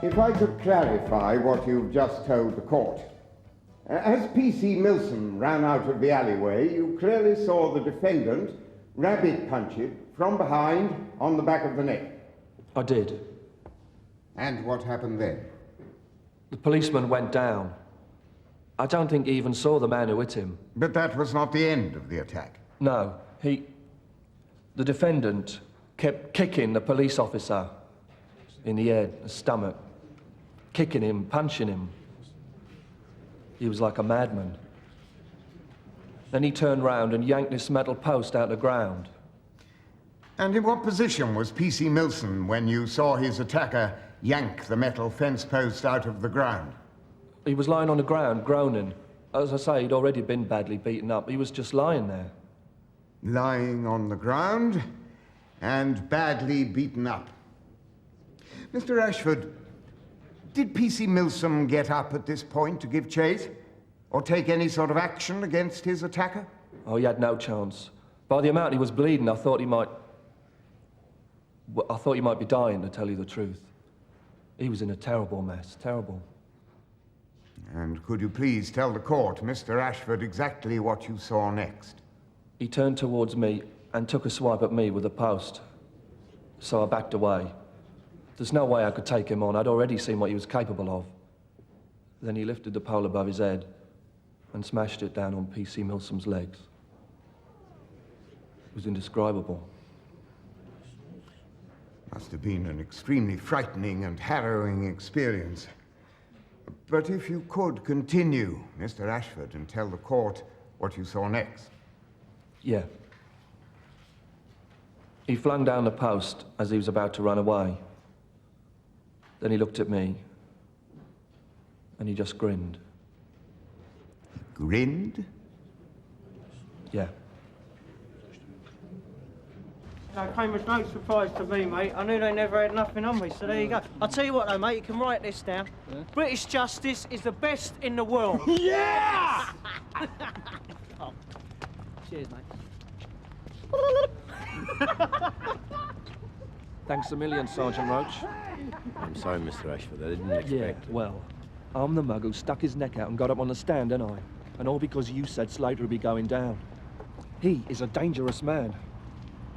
If I could clarify what you've just told the court. As P.C. Milsom ran out of the alleyway, you clearly saw the defendant rabbit punch it from behind on the back of the neck. I did. And what happened then? The policeman went down. I don't think he even saw the man who hit him. But that was not the end of the attack. No, the defendant kept kicking the police officer in the head, the stomach, kicking him, punching him. He was like a madman. Then he turned round and yanked this metal post out of the ground. And in what position was P.C. Milson when you saw his attacker yank the metal fence post out of the ground? He was lying on the ground, groaning. As I say, he'd already been badly beaten up. He was just lying there. Lying on the ground and badly beaten up. Mr. Ashford, did P.C. Milsom get up at this point to give chase? Or take any sort of action against his attacker? Oh, he had no chance. By the amount he was bleeding, I thought he might be dying, to tell you the truth. He was in a terrible mess, terrible. And could you please tell the court, Mr. Ashford, exactly what you saw next? He turned towards me and took a swipe at me with a post. So I backed away. There's no way I could take him on. I'd already seen what he was capable of. Then he lifted the pole above his head and smashed it down on P.C. Milsom's legs. It was indescribable. Must have been an extremely frightening and harrowing experience. But if you could continue, Mr. Ashford, and tell the court what you saw next. Yeah. He flung down the post as he was about to run away. Then he looked at me, and he just grinned. Grinned? Yeah. That came as no surprise to me, mate. I knew they never had nothing on me, so there you go. I'll tell you what, though, mate, you can write this down. Yeah. British justice is the best in the world. Yeah! Oh. Cheers, mate. Thanks a million, Sergeant Roach. I'm sorry, Mr. Ashford. I didn't expect it. Well, I'm the mug who stuck his neck out and got up on the stand, didn't I? And all because you said Slater would be going down. He is a dangerous man.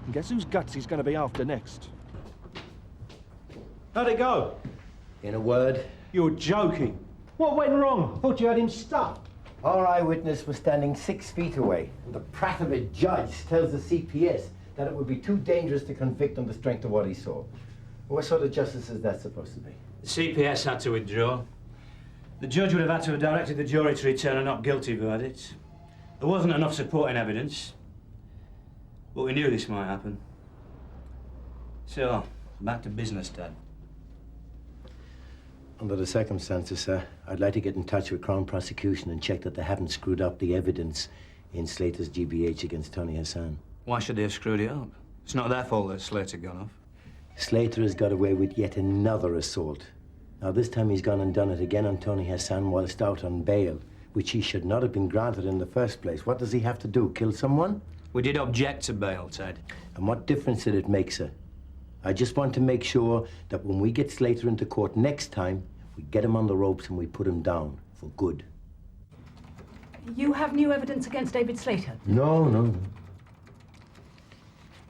And guess whose guts he's going to be after next? How'd it go? In a word, You're joking. What went wrong? Thought you had him stuck. our eyewitness was standing 6 feet away. And the prat of a judge tells the CPS that it would be too dangerous to convict on the strength of what he saw. What sort of justice is that supposed to be? The CPS had to withdraw. The judge would have had to have directed the jury to return a not guilty verdict. There wasn't enough supporting evidence. But we knew this might happen. So, back to business, Dad. Under the circumstances, sir, I'd like to get in touch with Crown Prosecution and check that they haven't screwed up the evidence in Slater's GBH against Tony Hassan. Why should they have screwed it up? It's not their fault that Slater got off. Slater has got away with yet another assault. Now, this time he's gone and done it again on Tony Hassan whilst out on bail, which he should not have been granted in the first place. What does he have to do, kill someone? We did object to bail, Ted. And what difference did it make, sir? I just want to make sure that when we get Slater into court next time, we get him on the ropes and we put him down for good. You have new evidence against David Slater? No.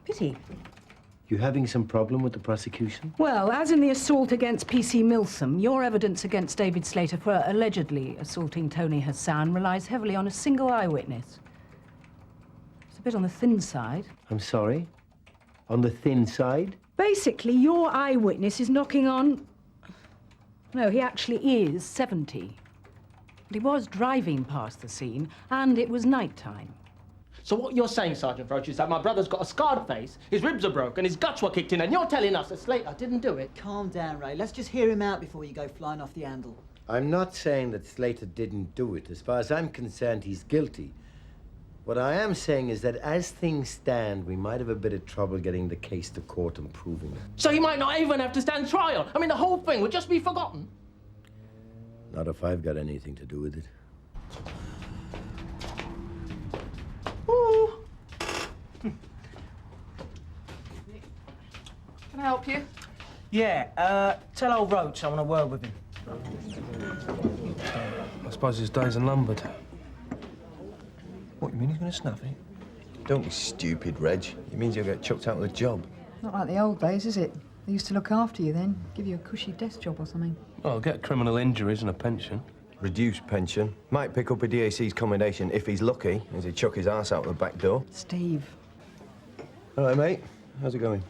Pity. You having some problem with the prosecution? Well, as in the assault against P.C. Milsom, your evidence against David Slater for allegedly assaulting Tony Hassan relies heavily on a single eyewitness. It's a bit on the thin side. I'm sorry? On the thin side? Basically, your eyewitness is knocking on... No, he actually is 70. But he was driving past the scene, and it was night-time. So what you're saying, Sergeant Roach, is that my brother's got a scarred face, his ribs are broken, his guts were kicked in, and you're telling us that Slater didn't do it? Calm down, Ray. Let's just hear him out before you go flying off the handle. I'm not saying that Slater didn't do it. As far as I'm concerned, he's guilty. What I am saying is that as things stand, we might have a bit of trouble getting the case to court and proving it. So he might not even have to stand trial. I mean, the whole thing would just be forgotten. Not if I've got anything to do with it. Ooh. Can I help you? Yeah, tell old Roach I want a word with him. I suppose his days are numbered. What, you mean he's going to snuff it? Don't be stupid, Reg. It means you'll get chucked out of the job. Not like the old days, is it? They used to look after you then, give you a cushy desk job or something. Well, I'll get criminal injuries and a pension. Reduced pension. Might pick up a DAC's commendation if he's lucky, as he chuck his ass out the back door. Steve. All right, mate. How's it going?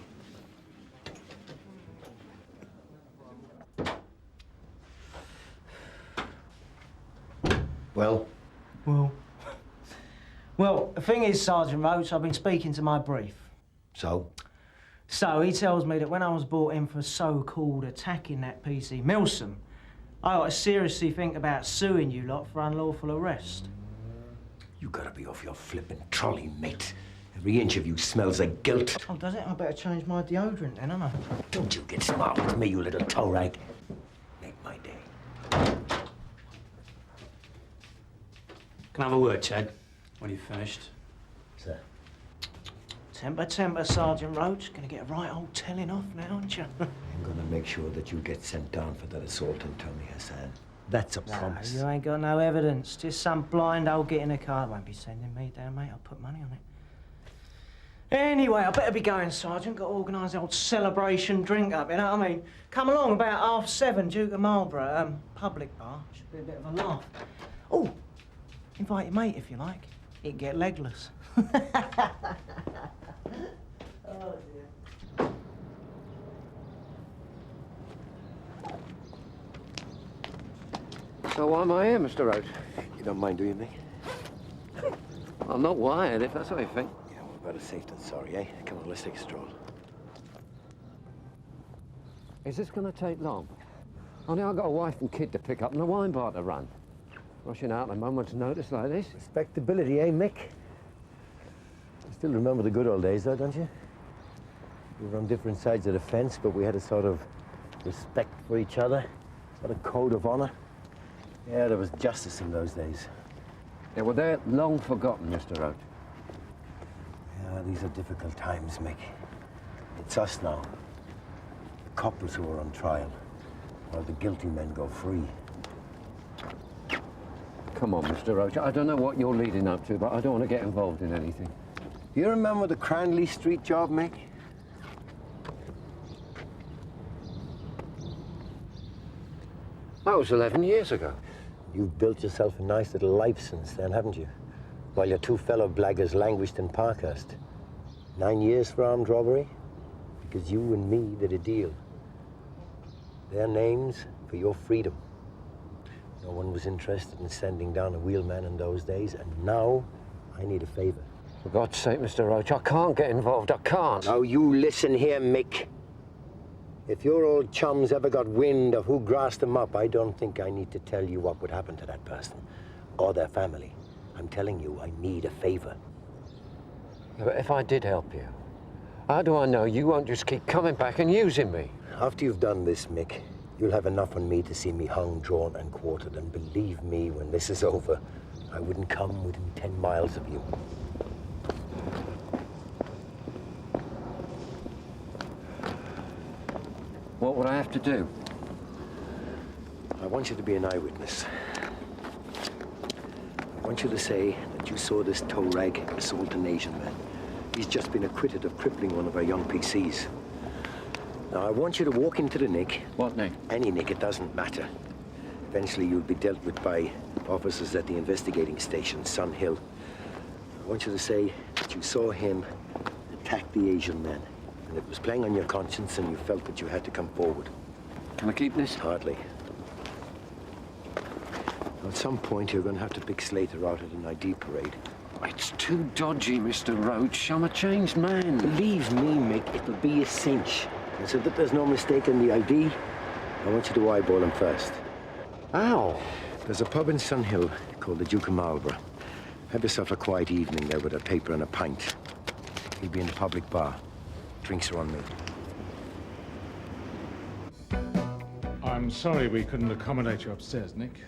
Well? Well, the thing is, Sergeant Roach, I've been speaking to my brief. So? So he tells me that when I was brought in for so-called attacking that PC Milsom, I ought to seriously think about suing you lot for unlawful arrest. You gotta be off your flippin' trolley, mate. Every inch of you smells of guilt. Oh, does it? I better change my deodorant then, haven't I? Don't you get smart with me, you little toe rag. Make my day. Can I have a word, Ted, when you've finished? Sir. Temper, Sergeant Roach. Gonna get a right old telling off now, aren't you? I'm gonna make sure that you get sent down for that assault on Tony Hassan. That's a promise. You ain't got no evidence. Just some blind old get in a car. Won't be sending me down, mate. I'll put money on it. Anyway, I better be going, Sergeant. Got to organise the old celebration drink up, you know what I mean? Come along about 7:30, Duke of Marlborough, public bar. Should be a bit of a laugh. Oh, invite your mate if you like. He can get legless. Oh, dear. So why am I here, Mr. Roach? You don't mind, do you, Nick? I'm not wired, if that's what you think. Yeah, well, better safe than sorry, eh? Come on, let's take a stroll. Is this going to take long? Only I've got a wife and kid to pick up and a wine bar to run. Rushing out at a moment's notice like this. Respectability, eh, Mick? You still remember the good old days, though, don't you? We were on different sides of the fence, but we had a sort of respect for each other, sort of code of honor. Yeah, there was justice in those days. Yeah, well, they're long forgotten, Mr. Roach. Yeah, these are difficult times, Mick. It's us now. The couples who are on trial, while the guilty men go free. Come on, Mr. Roach. I don't know what you're leading up to, but I don't want to get involved in anything. Do you remember the Cranley Street job, Mick? That was 11 years ago. You've built yourself a nice little life since then, haven't you? While your two fellow blaggers languished in Parkhurst. 9 years for armed robbery? Because you and me did a deal. Their names for your freedom. No one was interested in sending down a wheelman in those days, and now I need a favor. For God's sake, Mr. Roach, I can't get involved. I can't. Now, you listen here, Mick. If your old chums ever got wind of who grassed them up, I don't think I need to tell you what would happen to that person or their family. I'm telling you, I need a favor. Yeah, but if I did help you, how do I know you won't just keep coming back and using me? After you've done this, Mick, you'll have enough on me to see me hung, drawn, and quartered. And believe me, when this is over, I wouldn't come within 10 miles of you. What would I have to do? I want you to be an eyewitness. I want you to say that you saw this tow rag assault an Asian man. He's just been acquitted of crippling one of our young PCs. Now, I want you to walk into the nick. What nick? Any nick, it doesn't matter. Eventually, you'll be dealt with by officers at the investigating station, Sun Hill. I want you to say that you saw him attack the Asian man. And it was playing on your conscience, and you felt that you had to come forward. Can I keep this? Hardly. At some point, you're going to have to pick Slater out at an ID parade. It's too dodgy, Mr. Roach. I'm a changed man. Believe me, Mick, it'll be a cinch. And so that there's no mistake in the ID, I want you to eyeball him first. Ow! There's a pub in Sun Hill called the Duke of Marlborough. Have yourself a quiet evening there with a paper and a pint. He'll be in the public bar. Drinks are on me. I'm sorry we couldn't accommodate you upstairs, Nick.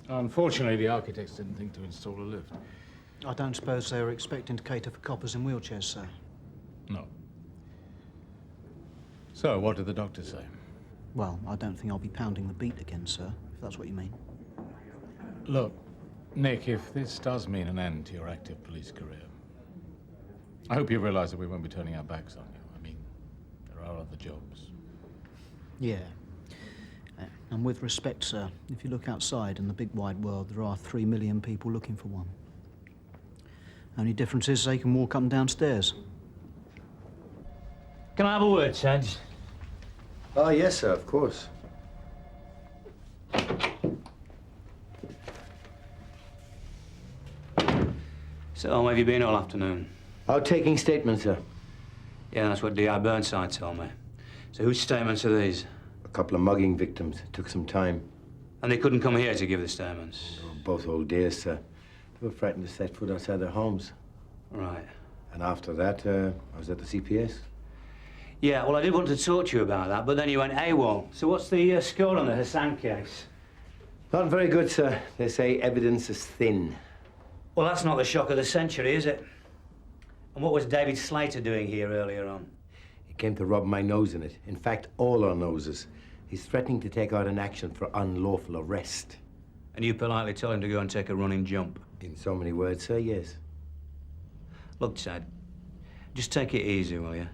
Unfortunately, the architects didn't think to install a lift. I don't suppose they were expecting to cater for coppers in wheelchairs, sir. No. So, what did the doctor say? Well, I don't think I'll be pounding the beat again, sir, if that's what you mean. Look, Nick, if this does mean an end to your active police career, I hope you realise that we won't be turning our backs on you. I mean, there are other jobs. Yeah. And with respect, sir, if you look outside in the big wide world, there are 3 million people looking for one. Only difference is they can walk up and down stairs. Can I have a word, Sarge? Oh, yes, sir, of course. So, where have you been all afternoon? Out taking statements, sir. Yeah, that's what D.I. Burnside told me. So, whose statements are these? A couple of mugging victims. It took some time. And they couldn't come here to give the statements? They were both old days, sir. They were frightened to set foot outside their homes. Right. And after that, I was at the CPS. Yeah, well, I did want to talk to you about that, but then you went AWOL. So what's the score on the Hassan case? Not very good, sir. They say evidence is thin. Well, that's not the shock of the century, is it? And what was David Slater doing here earlier on? He came to rub my nose in it. In fact, all our noses. He's threatening to take out an action for unlawful arrest. And you politely told him to go and take a running jump? In so many words, sir, yes. Look, Ted, just take it easy, will you?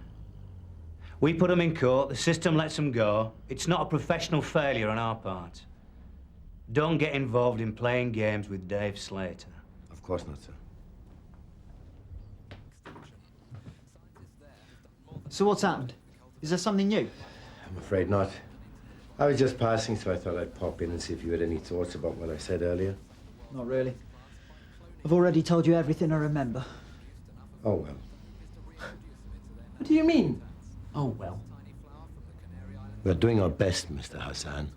We put him in court, the system lets him go. It's not a professional failure on our part. Don't get involved in playing games with Dave Slater. Of course not, sir. So what's happened? Is there something new? I'm afraid not. I was just passing, so I thought I'd pop in and see if you had any thoughts about what I said earlier. Not really. I've already told you everything I remember. Oh, well. What do you mean? Oh, well. We're doing our best, Mr. Hassan.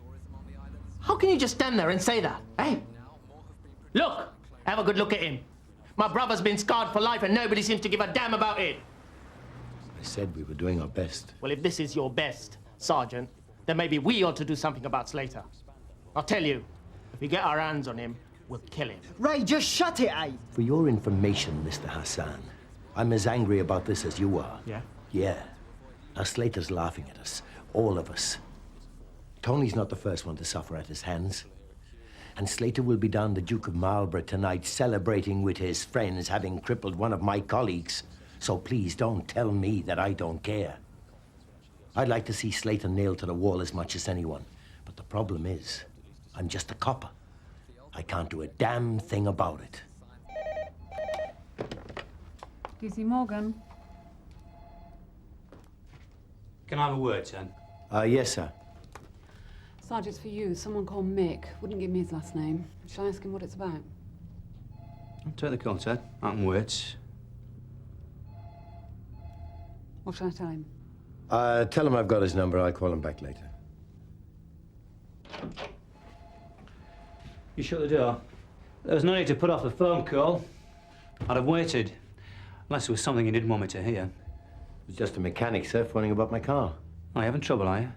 How can you just stand there and say that, eh? Look! Have a good look at him. My brother's been scarred for life and nobody seems to give a damn about it. I said we were doing our best. Well, if this is your best, Sergeant, then maybe we ought to do something about Slater. I'll tell you, if we get our hands on him, we'll kill him. Ray, just shut it, eh? For your information, Mr. Hassan, I'm as angry about this as you are. Yeah? Yeah. Now, Slater's laughing at us. All of us. Tony's not the first one to suffer at his hands. And Slater will be down the Duke of Marlborough tonight celebrating with his friends having crippled one of my colleagues. So please don't tell me that I don't care. I'd like to see Slater nailed to the wall as much as anyone. But the problem is, I'm just a copper. I can't do a damn thing about it. DC Morgan. Can I have a word, Ted? Yes, sir. Sarge, it's for you. Someone called Mick. Wouldn't give me his last name. Shall I ask him what it's about? I'll take the call, Ted. I can wait. What shall I tell him? Tell him I've got his number. I'll call him back later. You shut the door. There was no need to put off the phone call. I'd have waited. Unless there was something you didn't want me to hear. It was just a mechanic, sir, phoning about my car. Oh, you having trouble, are you?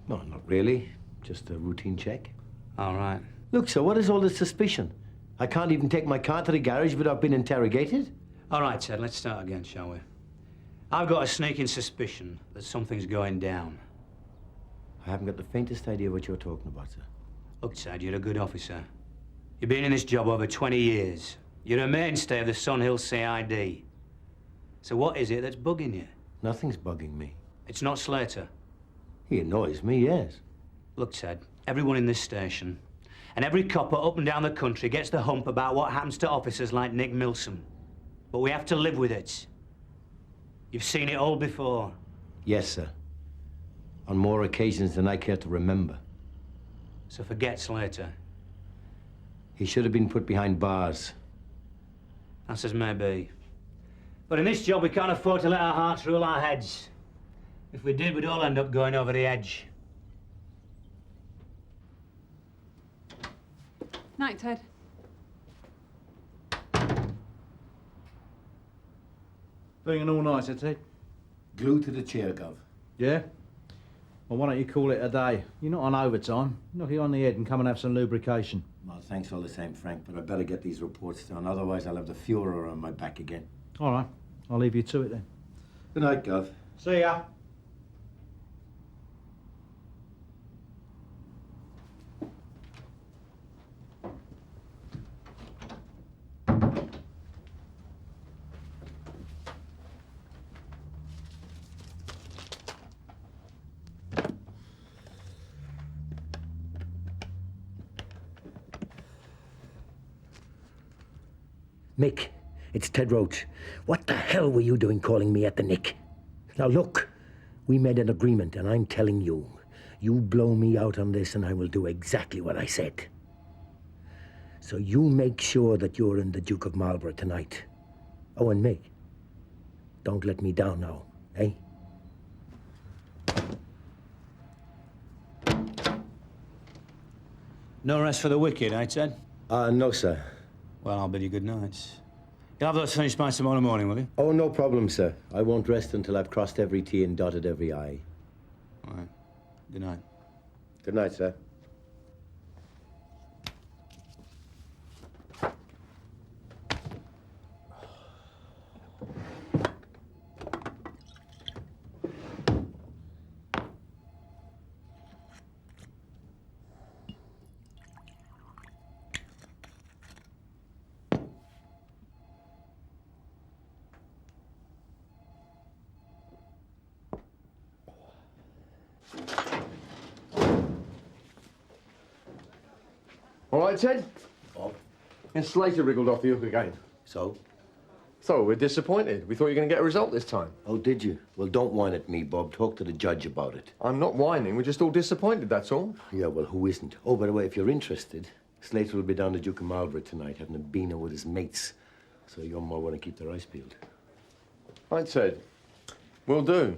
No, not really. Just a routine check. All right. Look, sir, what is all this suspicion? I can't even take my car to the garage without being interrogated. All right, Ted, let's start again, shall we? I've got a sneaking suspicion that something's going down. I haven't got the faintest idea what you're talking about, sir. Look, Ted, you're a good officer. You've been in this job over 20 years. You're a mainstay of the Sunhill CID. So what is it that's bugging you? Nothing's bugging me. It's not Slater. He annoys me, yes. Look, Ted, everyone in this station and every copper up and down the country gets the hump about what happens to officers like Nick Milsom. But we have to live with it. You've seen it all before. Yes, sir. On more occasions than I care to remember. So forget Slater. He should have been put behind bars. That's as may be. But in this job, we can't afford to let our hearts rule our heads. If we did, we'd all end up going over the edge. Night, Ted. Doing an all-nighter, Ted? Glued to the chair, Gov. Yeah? Well, why don't you call it a day? You're not on overtime. Knock it on the head and come and have some lubrication. Well, thanks all the same, Frank, but I better get these reports done. Otherwise, I'll have the Fuhrer on my back again. All right. I'll leave you to it then. Good night, Gov. See ya. Mick, it's Ted Roach. What the hell were you doing calling me at the Nick? Now look, we made an agreement, and I'm telling you, you blow me out on this and I will do exactly what I said. So you make sure that you're in the Duke of Marlborough tonight. Oh, and Mick, don't let me down now, eh? No rest for the wicked, eh, Ted? No, sir. Well, I'll bid you good night. You'll have those finished by tomorrow morning, will you? Oh, no problem, sir. I won't rest until I've crossed every T and dotted every I. All right. Good night. Good night, sir. All right, Ted? Bob? And Slater wriggled off the hook again. So? So, we're disappointed. We thought you were going to get a result this time. Oh, did you? Well, don't whine at me, Bob. Talk to the judge about it. I'm not whining. We're just all disappointed, that's all. Yeah, well, who isn't? Oh, by the way, if you're interested, Slater will be down to Duke of Marlborough tonight having a beano with his mates. So you might want to keep their eyes peeled. Right, Ted. Will do.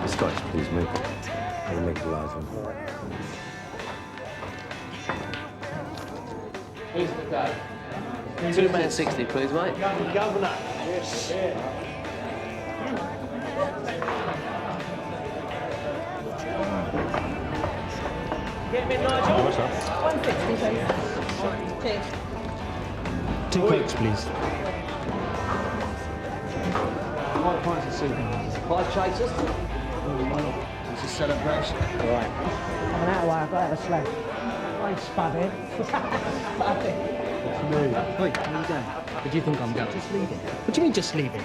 Scotch, please, mate. I'll make the last one. Who's the guy? 2 man 60, please, mate. Governor. Yes. Get me, Nigel. 160, please. Cheers. 2 cokes, please. 5 pints of soup. 5 chasers. It's a celebration. Right. Coming out of the way, I've got out of slack. I ain't spudded. Spudded. Wait, where are you going? Where do you think I'm going? Just leave it. What do you mean, just leave it?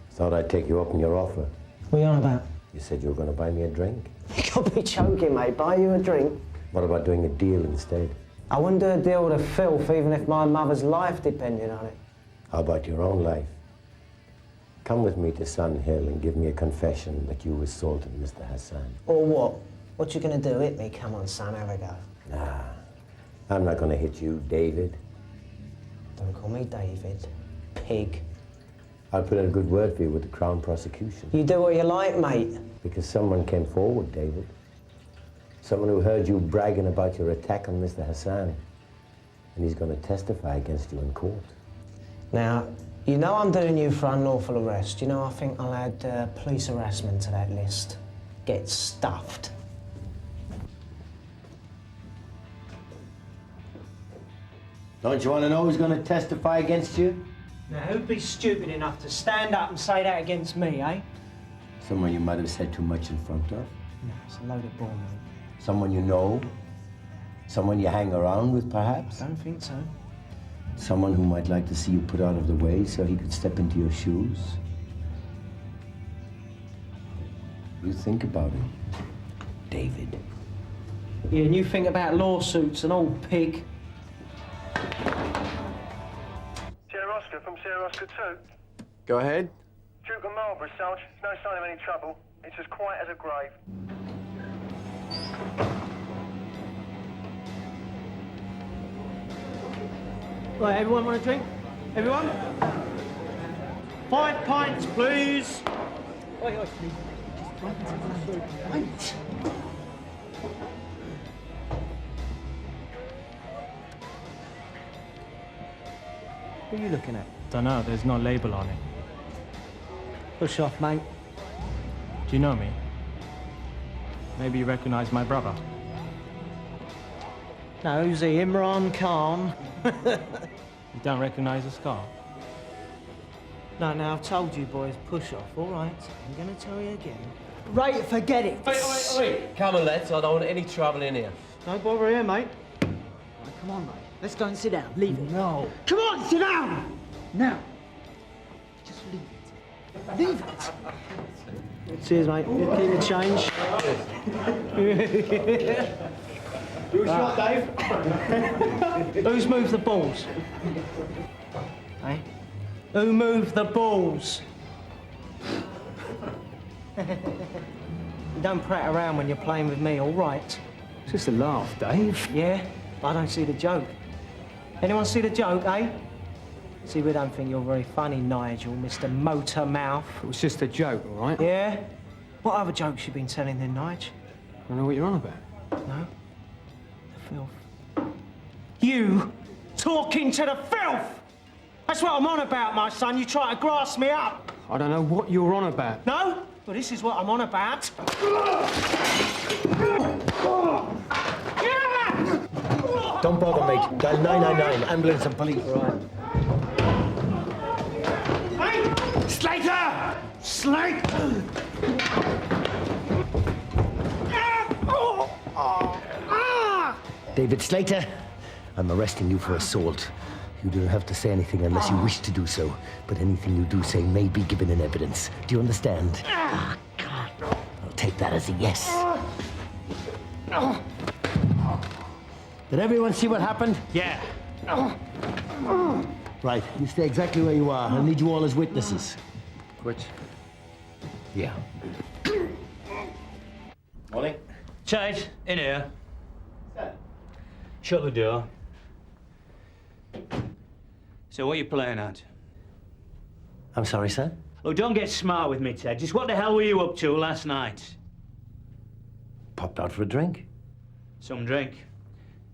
Thought I'd take you up on your offer. What are you on about? You said you were going to buy me a drink. You can't be joking, mate. Buy you a drink? What about doing a deal instead? I wouldn't do a deal with a filth even if my mother's life depended on it. How about your own life? Come with me to Sun Hill and give me a confession that you assaulted Mr. Hassan. Or what? What you gonna do? Hit me? Come on, son, have a go. Nah, I'm not going to hit you, David. Don't call me David. Pig. I'll put in a good word for you with the Crown prosecution. You do what you like, mate. Because someone came forward, David. Someone who heard you bragging about your attack on Mr. Hassan. And he's going to testify against you in court. Now, you know I'm doing you for unlawful arrest. You know, I think I'll add police harassment to that list. Get stuffed. Don't you want to know who's going to testify against you? Now, who'd be stupid enough to stand up and say that against me, eh? Someone you might have said too much in front of. No, it's a load of bull, mate. Someone you know. Someone you hang around with, perhaps. I don't think so. Someone who might like to see you put out of the way so he could step into your shoes. You think about it, David. Yeah, and you think about lawsuits and all, pig. Sierra Oscar from Sierra Oscar 2. Go ahead. Duke of Marlborough, Sarge. No sign of any trouble. It's as quiet as a grave. Right, everyone want a drink? Everyone? 5 pints, please. Oi, oi, please. Pint. What are you looking at? Dunno, there's no label on it. Push off, mate. Do you know me? Maybe you recognize my brother. No, who's he? Imran Khan? You don't recognize a scar? No, now I've told you boys, push off, all right? I'm going to tell you again. Right, forget it. Wait. Come on, lads. I don't want any trouble in here. No bother here, mate. Right, come on, mate. Let's go and sit down. Leave it. No. Come on, sit down! Now. Just leave it. Leave it. Cheers, mate. Keep the change. You shot, Dave. Who's moved the balls? Hey? Who moved the balls? You don't prat around when you're playing with me, all right? It's just a laugh, Dave. Yeah? I don't see the joke. Anyone see the joke, eh? See, we don't think you're very funny, Nigel, Mr. Motor Mouth. It was just a joke, all right? Yeah? What other jokes you been telling then, Nigel? I don't know what you're on about. No? The filth. You talking to the filth! That's what I'm on about, my son. You try to grass me up. I don't know what you're on about. No? Well, this is what I'm on about. Don't bother, mate. Dial 999, ambulance and police. Hey! Slater! Slater! David Slater, I'm arresting you for assault. You don't have to say anything unless you wish to do so, but anything you do say may be given in evidence. Do you understand? I'll take that as a yes. Did everyone see what happened? Yeah. Right, you stay exactly where you are. I'll need you all as witnesses. Which? Yeah. Morning. Chase, in here. Shut the door. So what are you playing at? I'm sorry, sir? Look, don't get smart with me, Ted. Just what the hell were you up to last night? Popped out for a drink. Some drink.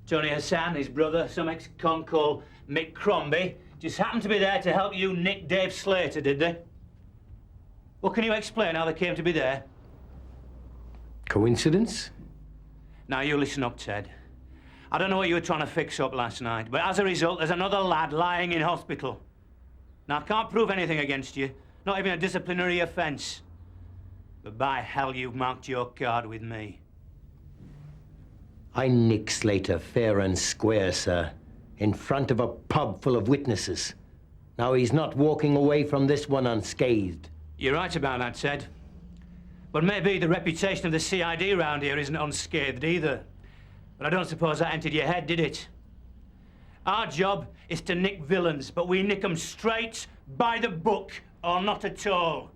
Tony Hassan, his brother, some ex-con called Mick Crombie, just happened to be there to help you nick Dave Slater, did they? Well, can you explain how they came to be there? Coincidence? Now, you listen up, Ted. I don't know what you were trying to fix up last night, but as a result, there's another lad lying in hospital. Now, I can't prove anything against you, not even a disciplinary offence. But by hell, you've marked your card with me. I nicked Slater fair and square, sir, in front of a pub full of witnesses. Now, he's not walking away from this one unscathed. You're right about that, Ted. But maybe the reputation of the CID round here isn't unscathed either. But I don't suppose that entered your head, did it? Our job is to nick villains, but we nick them straight by the book, or not at all.